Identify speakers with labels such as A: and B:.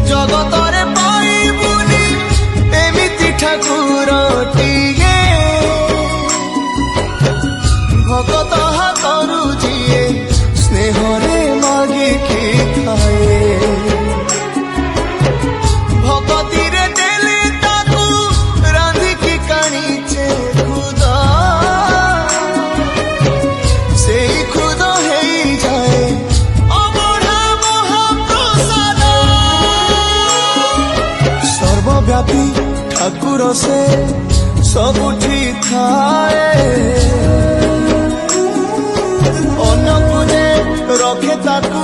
A: ଜଗତରେ ପାଇବୁନି ଏମିତି ଠାକୁରଟିଏ ଭଗତ ହାତରୁ ଯିଏ ସ୍ନେହରେ ମାଗିକି ଥାଏ ଭଗତିରେ ଦେଲେ ତାକୁ ରାନ୍ଧିକି କାଣିଛେ ଖୁଦ ସେଇ ଖୁଦ ହେଇଯାଏ ଅବଢା ମହାପ୍ରସାଦ ସର୍ବବ୍ୟାପୀ ଠାକୁର ସେ ସବୁଠି ଥାଏ ଅନ୍ୟକୁ ଯେ ରଖେ ତାକୁ